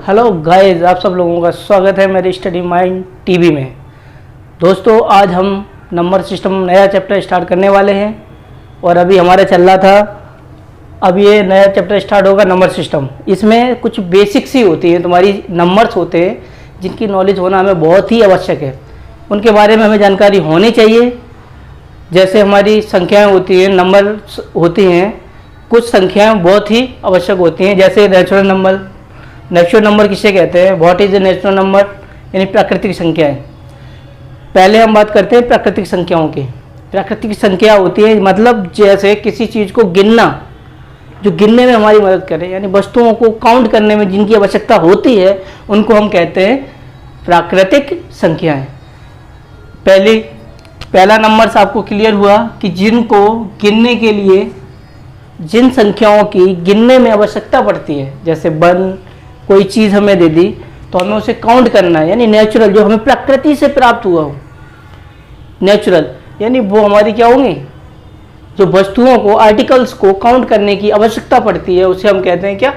Hello guys, आप सब लोगों का स्वागत है मेरे स्टडी माइंड टीवी में। दोस्तों, आज हम नंबर सिस्टम नया चैप्टर स्टार्ट करने वाले हैं और अभी हमारा चल रहा था। अब ये नया चैप्टर स्टार्ट होगा नंबर सिस्टम। इसमें कुछ बेसिक्स ही होती हैं, तुम्हारी नंबर्स होते हैं जिनकी नॉलेज होना हमें बहुत ही आवश्यक है। उनके बारे में हमें जानकारी होनी चाहिए। जैसे हमारी संख्याएँ होती हैं, नंबर होती हैं, कुछ संख्याएँ बहुत ही आवश्यक होती हैं। जैसे नेचुरल नंबर। नेचुरल नंबर किसे कहते हैं? What is a natural number? यानी प्राकृतिक संख्याएं। पहले हम बात करते हैं प्राकृतिक संख्याओं की। प्राकृतिक संख्या होती है मतलब जैसे किसी चीज़ को गिनना, जो गिनने में हमारी मदद करे, यानी वस्तुओं को काउंट करने में जिनकी आवश्यकता होती है उनको हम कहते हैं प्राकृतिक संख्याएं। पहला नंबर आपको क्लियर हुआ कि जिनको गिनने के लिए जिन संख्याओं की गिनने में आवश्यकता पड़ती है, जैसे कोई चीज़ हमें दे दी तो हमें उसे काउंट करना है, यानी नेचुरल, जो हमें प्रकृति से प्राप्त हुआ हो। नेचुरल यानी वो हमारी क्या होंगी, जो वस्तुओं को, आर्टिकल्स को काउंट करने की आवश्यकता पड़ती है, उसे हम कहते हैं क्या?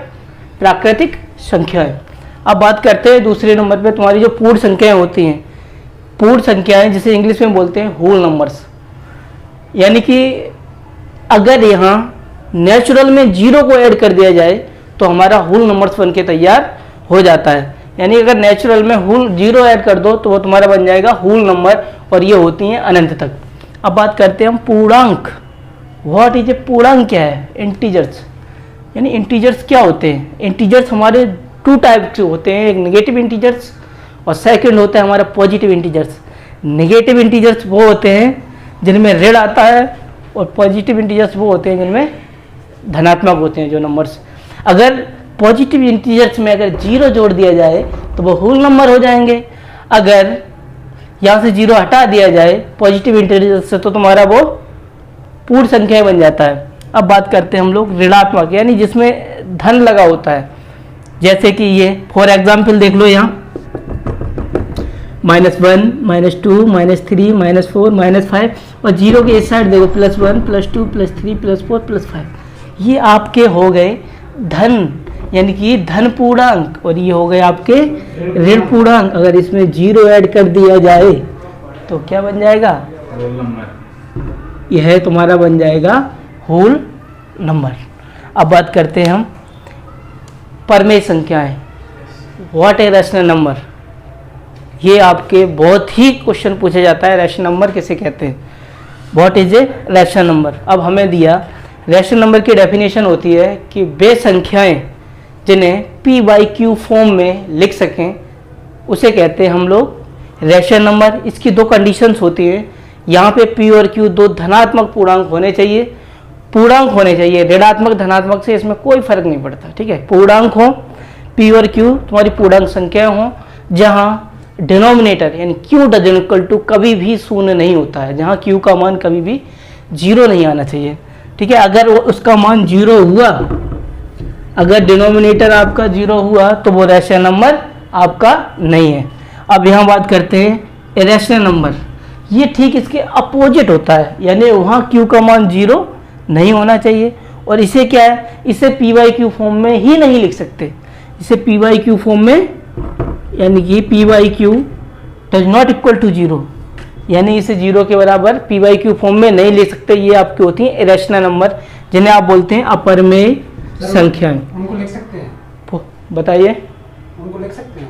प्राकृतिक संख्याएं। अब बात करते हैं दूसरे नंबर पे, तुम्हारी जो पूर्ण संख्याएं होती हैं। पूर्ण संख्याएं जिसे इंग्लिश में बोलते हैं होल नंबर्स। यानी कि अगर यहाँ नेचुरल में जीरो को ऐड कर दिया जाए तो हमारा होल नंबर्स बन के तैयार हो जाता है। यानी अगर नेचुरल में होल जीरो ऐड कर दो तो वो तुम्हारा बन जाएगा होल नंबर, और ये होती हैं अनंत तक। अब बात करते हैं हम पूर्णांक। व्हाट इज ए पूर्णांक? क्या है? इंटीजर्स। यानी इंटीजर्स क्या होते हैं? इंटीजर्स हमारे टू टाइप के होते हैं, एक नेगेटिव इंटीजर्स और सेकंड होता है हमारा पॉजिटिव इंटीजर्स। नेगेटिव इंटीजर्स वो होते हैं जिनमें ऋण आता है, और पॉजिटिव इंटीजर्स वो होते हैं जिनमें धनात्मक होते हैं जो नंबर्स। अगर पॉजिटिव इंटीजर्स में अगर जीरो जोड़ दिया जाए तो वो होल नंबर हो जाएंगे। अगर यहाँ से जीरो हटा दिया जाए पॉजिटिव इंटीजर्स से तो तुम्हारा वो पूर्ण संख्या बन जाता है। अब बात करते हैं हम लोग ऋणात्मक, यानी जिसमें धन लगा होता है। जैसे कि ये फॉर एग्जाम्पल देख लो, यहाँ -1, -2, -3, -4, -5, और जीरो के इस साइड देखो +1, +2, +3, +4, +5। ये आपके हो गए धन, यानी कि धन पूर्णांक, और ये हो गए आपके ऋण पूर्णांक। अगर इसमें जीरो ऐड कर दिया जाए तो क्या बन जाएगा? यह तुम्हारा बन जाएगा होल नंबर। अब बात करते हैं हम परमेय संख्याएं। What a rational number? ये आपके बहुत ही क्वेश्चन पूछा जाता है, रैशनल नंबर किसे कहते हैं? What is a rational number? अब हमें दिया रैशनल नंबर की डेफिनेशन होती है कि वे संख्याएं जिन्हें p/q फॉर्म में लिख सकें उसे कहते हैं हम लोग रैशनल नंबर। इसकी दो कंडीशंस होती हैं। यहाँ पे p और q दो धनात्मक पूर्णांक होने चाहिए, ऋणात्मक धनात्मक से इसमें कोई फर्क नहीं पड़ता, ठीक है। पूर्णांक हो, p और q तुम्हारी पूर्णांक संख्याएं हो, जहाँ डिनोमिनेटर यानी q डजन इक्वल टू कभी भी शून्य नहीं होता है, जहाँ q का मान कभी भी जीरो नहीं आना चाहिए, ठीक है। अगर उसका मान जीरो हुआ, अगर डिनोमिनेटर आपका जीरो हुआ तो वो रैशनल नंबर आपका नहीं है। अब यहाँ बात करते हैं इरेशनल नंबर। ये ठीक इसके अपोजिट होता है, यानी वहाँ q का मान जीरो नहीं होना चाहिए, और इसे क्या है, इसे p/q फॉर्म में ही नहीं लिख सकते। इसे p/q फॉर्म में, यानी कि p/q does not equal to zero, यानी इसे जीरो के बराबर p/q फॉर्म में नहीं ले सकते। ये आपकी होती है इरेशनल नंबर, जिन्हें आप बोलते हैं अपरमेय संख्याएं। उनको लिख सकते हैं? बताइए। उनको लिख सकते हैं?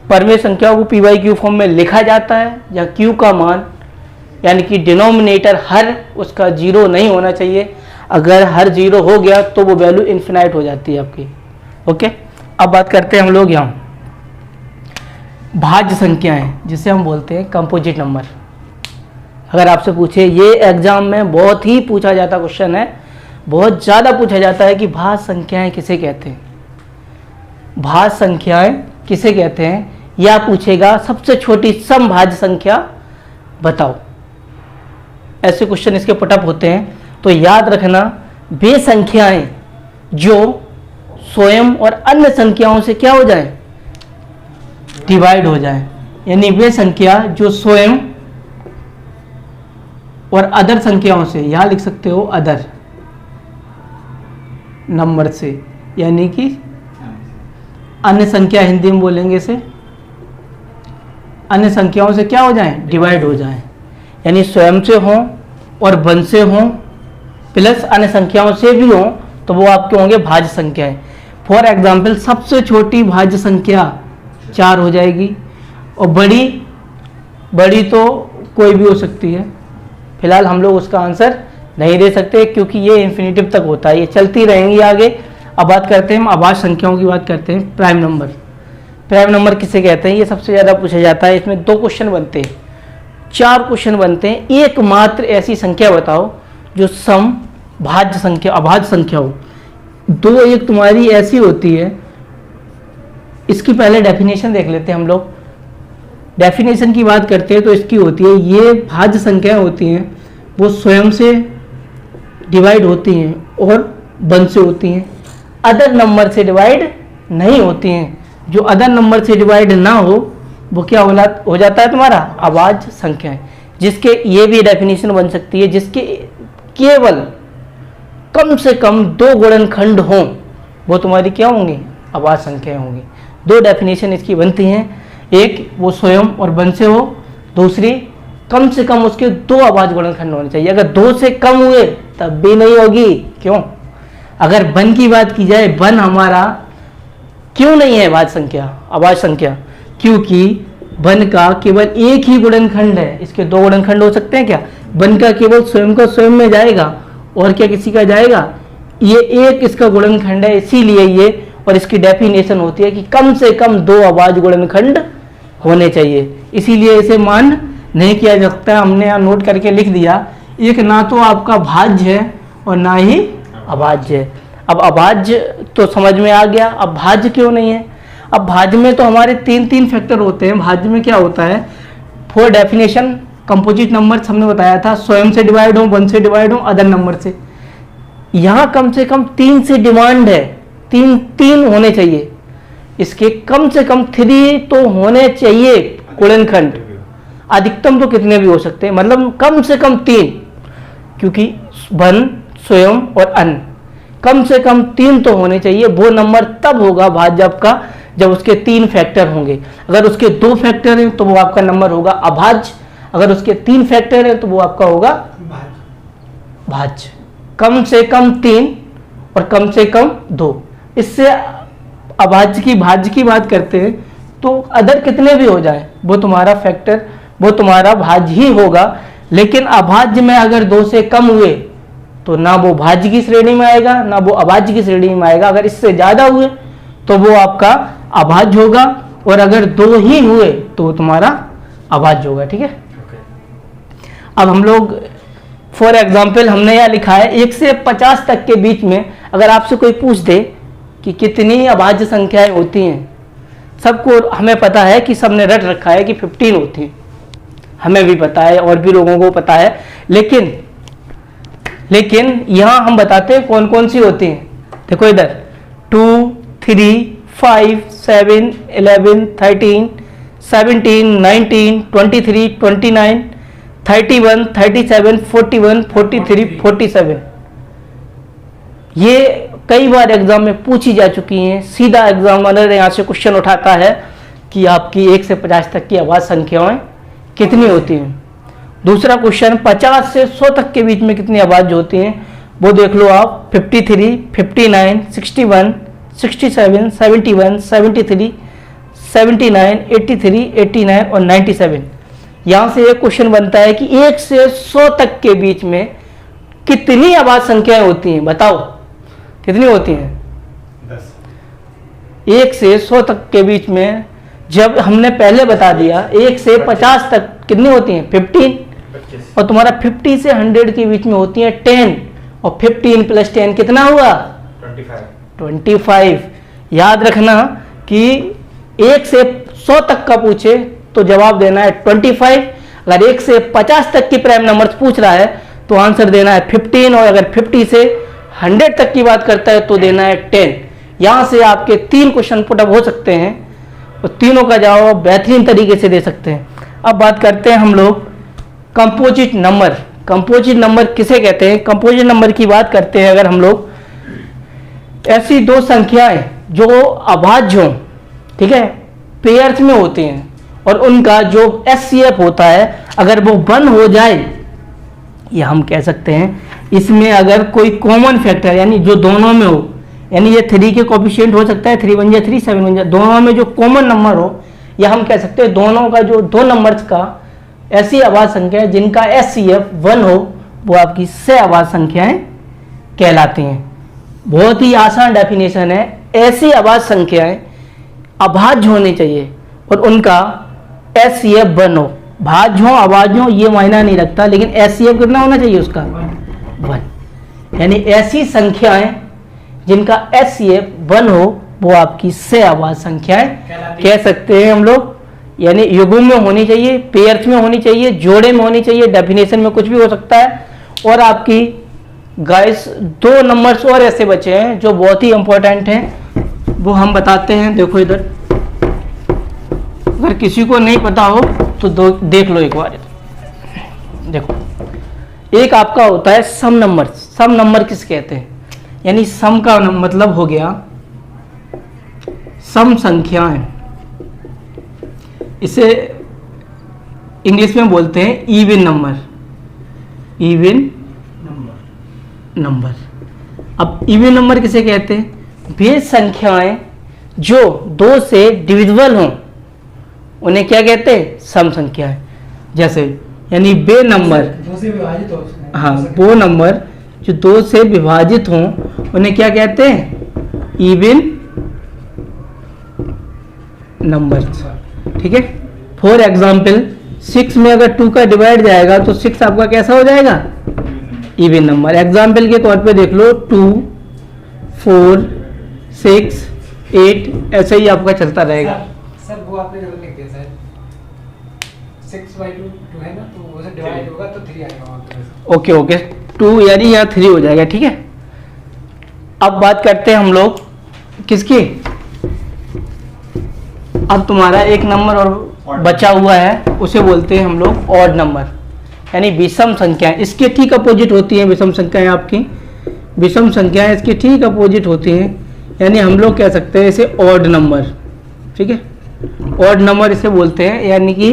परमेय संख्याओं को p/q फॉर्म में लिखा जाता है, जहाँ q का मान यानी कि डिनोमिनेटर हर उसका जीरो नहीं होना चाहिए। अगर हर जीरो हो गया तो वो वैल्यू इन्फिनाइट हो जाती है आपकी, ओके। अब बात करते हैं हम लोग यहाँ भाज्य संख्याएं, जिसे हम बोलते हैं कंपोजिट नंबर। अगर आपसे पूछे, ये एग्जाम में बहुत ही पूछा जाता क्वेश्चन है, बहुत ज़्यादा पूछा जाता है कि भाज्य संख्याएं किसे कहते हैं? भाज्य संख्याएं किसे कहते हैं? या पूछेगा सबसे छोटी समभाज्य संख्या बताओ। ऐसे क्वेश्चन इसके पुटअप होते हैं। तो याद रखना, वे संख्याएं जो स्वयं और अन्य संख्याओं से क्या हो जाए? डिवाइड हो जाए। यानी वे संख्या जो स्वयं और अदर संख्याओं से, यहां लिख सकते हो अदर नंबर से, यानी कि अन्य संख्या हिंदी में बोलेंगे इसे, अन्य संख्याओं से क्या हो जाएं, डिवाइड हो जाएं, यानी स्वयं से हों और वन से हों प्लस अन्य संख्याओं से भी हों तो वो आपके होंगे भाज्य संख्याएं। फॉर एग्जाम्पल सबसे छोटी भाज्य संख्या 4 हो जाएगी और बड़ी तो कोई भी हो सकती है। फिलहाल हम लोग उसका आंसर नहीं दे सकते क्योंकि ये इन्फिनिटिव तक होता है, ये चलती रहेंगी आगे। अब बात करते हैं, हम अभाज्य संख्याओं की बात करते हैं। प्राइम नंबर, प्राइम नंबर किसे कहते हैं, ये सबसे ज़्यादा पूछा जाता है। इसमें 2 क्वेश्चन बनते हैं, 4 क्वेश्चन बनते हैं। एकमात्र ऐसी संख्या बताओ जो सम भाज्य संख्या अभाज्य संख्या हो। 2 एक तुम्हारी ऐसी होती है, इसकी पहले डेफिनेशन देख लेते हैं हम लोग। डेफिनेशन की बात करते हैं तो इसकी होती है, ये भाज्य संख्याएं होती हैं वो स्वयं से डिवाइड होती हैं और वन से होती हैं, अदर नंबर से डिवाइड नहीं होती हैं। जो अदर नंबर से डिवाइड ना हो वो क्या हो जाता है तुम्हारा अभाज्य संख्याएं, जिसके ये भी डेफिनेशन बन सकती है जिसके केवल कम से कम 2 गुणनखंड हों वो तुम्हारी क्या होंगी, अभाज्य संख्याएं होंगी। 2 डेफिनेशन इसकी बनती हैं, एक वो स्वयं और वन से हो, दूसरी कम से कम उसके 2 अभाज्य गुणनखंड होने चाहिए। अगर 2 से कम हुए तब भी नहीं होगी। क्यों? अगर वन की बात की जाए, वन हमारा क्यों नहीं है अभाज्य संख्या? क्योंकि वन का केवल एक ही गुणनखंड है, इसके 2 गुणनखंड हो सकते हैं क्या? वन का केवल स्वयं का स्वयं में जाएगा और क्या किसी का जाएगा? ये एक इसका गुणनखंड है, इसीलिए ये, और इसकी डेफिनेशन होती है कि कम से कम 2 अभाज्य गुणनखंड होने चाहिए, इसीलिए इसे मान नहीं किया जा सकता। हमने यहाँ नोट करके लिख दिया, एक ना तो आपका भाज्य है और ना ही अभाज्य है। अब अभाज्य तो समझ में आ गया, अब भाज्य क्यों नहीं है? अब भाज्य में तो हमारे 3 फैक्टर होते हैं। भाज्य में क्या होता है, 4 डेफिनेशन कंपोजिट नंबर हमने बताया था, स्वयं से डिवाइड हो, वन से डिवाइड हो, अदर नंबर से। यहाँ कम से कम 3 से डिमांड है, 3 होने चाहिए, इसके कम से कम 3 तो होने चाहिए गुणनखंड। अधिकतम तो कितने भी हो सकते हैं, मतलब कम से कम 3, क्योंकि वन स्वयं और अन्य कम से कम 3 तो होने चाहिए। वो नंबर तब होगा भाज्य आपका जब उसके 3 फैक्टर होंगे। अगर उसके 2 फैक्टर हैं तो वो आपका नंबर होगा अभाज्य, अगर उसके 3 फैक्टर हैं तो वो आपका होगा भाज्य। कम से कम 3 और कम से कम 2, इससे अभाज्य की भाज्य की बात करते हैं तो अदर कितने भी हो जाए वो तुम्हारा फैक्टर, वो तुम्हारा भाज्य ही होगा। लेकिन अभाज्य में अगर 2 से कम हुए तो ना वो भाज्य की श्रेणी में आएगा ना वो अभाज्य की श्रेणी में आएगा। अगर इससे ज्यादा हुए तो वो आपका अभाज्य होगा, और अगर 2 ही हुए तो वो तुम्हारा अभाज्य होगा। ठीक है, अब हम लोग फॉर एग्जाम्पल हमने यहाँ लिखा है 1 से 50 तक के बीच में अगर आपसे कोई पूछ दे कि कितनी अभाज्य संख्याएं होती हैं, सबको हमें पता है कि सबने रट रखा है कि 15 होती है, हमें भी पता है और भी लोगों को पता है। लेकिन यहाँ हम बताते हैं कौन कौन सी होती हैं। देखो इधर 2, 3, 5, 7, 11, 13, 17, 19, 23, 29, 31, 37, 41, 43, 47। ये कई बार एग्जाम में पूछी जा चुकी हैं। सीधा एग्जामिनर यहाँ से क्वेश्चन उठाता है कि आपकी 1 से 50 तक की अभाज्य संख्याएं कितनी होती हैं। दूसरा क्वेश्चन 50 से 100 तक के बीच में कितनी अभाज्य होती हैं, वो देख लो आप 53, 59, 61, 67, 71, 73, 79, 83, 89 और 97। यहाँ से एक क्वेश्चन बनता है कि 1 से 100 तक के बीच में कितनी अभाज्य संख्याएं होती हैं, बताओ कितनी होती हैं? 10। 1 से 100 तक के बीच में जब हमने पहले बता दिया 1 से 50 तक कितनी होती हैं? 15। और तुम्हारा 50 से 100 के बीच में होती है 10, और 15 + 10 कितना हुआ? 25। याद रखना कि 1 से 100 तक का पूछे तो जवाब देना है 25। अगर 1 से 50 तक की प्राइम नंबर्स पूछ रहा है तो आंसर देना है 15, और अगर 50 से 100 तक की बात करता है तो देना है 10। यहाँ से आपके 3 क्वेश्चन पुटअप हो सकते हैं और तीनों का जवाब बेहतरीन तरीके से दे सकते हैं। अब बात करते हैं हम लोग कंपोजिट नंबर। कंपोजिट नंबर किसे कहते हैं? कंपोजिट नंबर की बात करते हैं अगर हम लोग, ऐसी 2 संख्याएं जो अभाज्य हों, ठीक है, पेयर्स में होते हैं, और उनका जो HCF होता है अगर वो 1 हो जाए, या हम कह सकते हैं इसमें अगर कोई कॉमन फैक्टर यानी जो दोनों में हो, यानी ये 3 के कोफिशिएंट हो सकता है, 3 1 जा 3 7 1 जा, दोनों में जो कॉमन नंबर हो, या हम कह सकते हैं दोनों का जो 2 नंबर्स का ऐसी आवाज संख्या है जिनका HCF 1 हो, वो आपकी सह आवाज संख्याएं कहलाती हैं। बहुत ही आसान डेफिनेशन है, ऐसी आवाज संख्याएं अभाज्य होनी चाहिए और उनका HCF 1 हो। भाज्य हो अभाज्य हो ये मायना नहीं रखता, लेकिन HCF कितना होना चाहिए उसका 1। यानी ऐसी संख्याएं जिनका HCF 1 हो वो आपकी सह आवाज संख्याएं कह सकते हैं हम लोग। यानी युग्म में होनी चाहिए, पेयर्स में होनी चाहिए, जोड़े में होनी चाहिए, डेफिनेशन में कुछ भी हो सकता है। और आपकी गाइस 2 नंबर्स और ऐसे बचे हैं जो बहुत ही इंपॉर्टेंट हैं, वो हम बताते हैं। देखो इधर, अगर किसी को नहीं पता हो तो देख लो एक बार। देखो, एक आपका होता है सम नंबर। सम नंबर किस कहते हैं? यानी सम का मतलब हो गया सम संख्याएं, इसे इंग्लिश में बोलते हैं इवन नंबर। Even number. अब इवन नंबर किसे कहते हैं? वे संख्याएं जो 2 से डिविजिबल हों उन्हें क्या कहते हैं? सम संख्याएं। जैसे यानी वे नंबर, 2 से विभाजित हो, हाँ, वो नंबर जो 2 से विभाजित हों उन्हें क्या कहते हैं? Even number. ठीक है। फॉर एग्जाम्पल 6 में अगर 2 का डिवाइड जाएगा तो 6 आपका कैसा हो जाएगा? Even number. एग्जाम्पल के तौर पे देख लो, 2 4 6 8 ऐसे ही आपका चलता रहेगा। सर वो आपने गलत लिख दिया सर, 6/2 2 है ना, तो वो से डिवाइड होगा तो 3 आएगा वहाँ पे। ओके ओके, 2 यानी यहाँ 3 हो जाएगा। ठीक है। अब बात करते हैं हम लोग किसकी? अब तुम्हारा एक नंबर और बचा हुआ है, उसे बोलते हैं हम लोग ऑड नंबर, यानी विषम संख्याएं। इसके ठीक अपोजिट होती हैं विषम संख्याएं आपकी। विषम संख्याएं इसके ठीक अपोजिट होती हैं, यानी हम लोग कह सकते हैं इसे ऑड नंबर। ठीक है, ऑड नंबर इसे बोलते हैं। यानी कि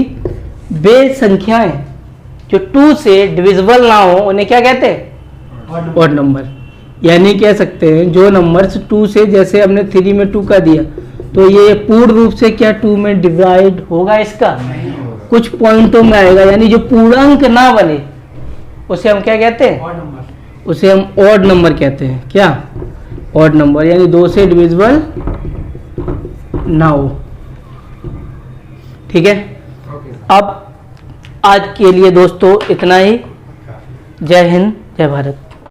वे संख्याएं जो 2 से डिविजिबल ना हो उन्हें क्या कहते हैं? Odd number. यानी कह सकते हैं जो नंबर्स 2 से, जैसे हमने 3 में 2 का दिया, तो ये पूर्ण रूप से क्या 2 में डिवाइड होगा? इसका कुछ पॉइंटों में आएगा, यानी जो पूर्णांक ना बने उसे हम क्या कहते हैं? Odd number. उसे हम ऑड नंबर कहते हैं। क्या? ऑड नंबर, यानी 2 से डिविजिबल ना हो। ठीक है। अब आज के लिए दोस्तों इतना ही। जय हिंद, जय भारत।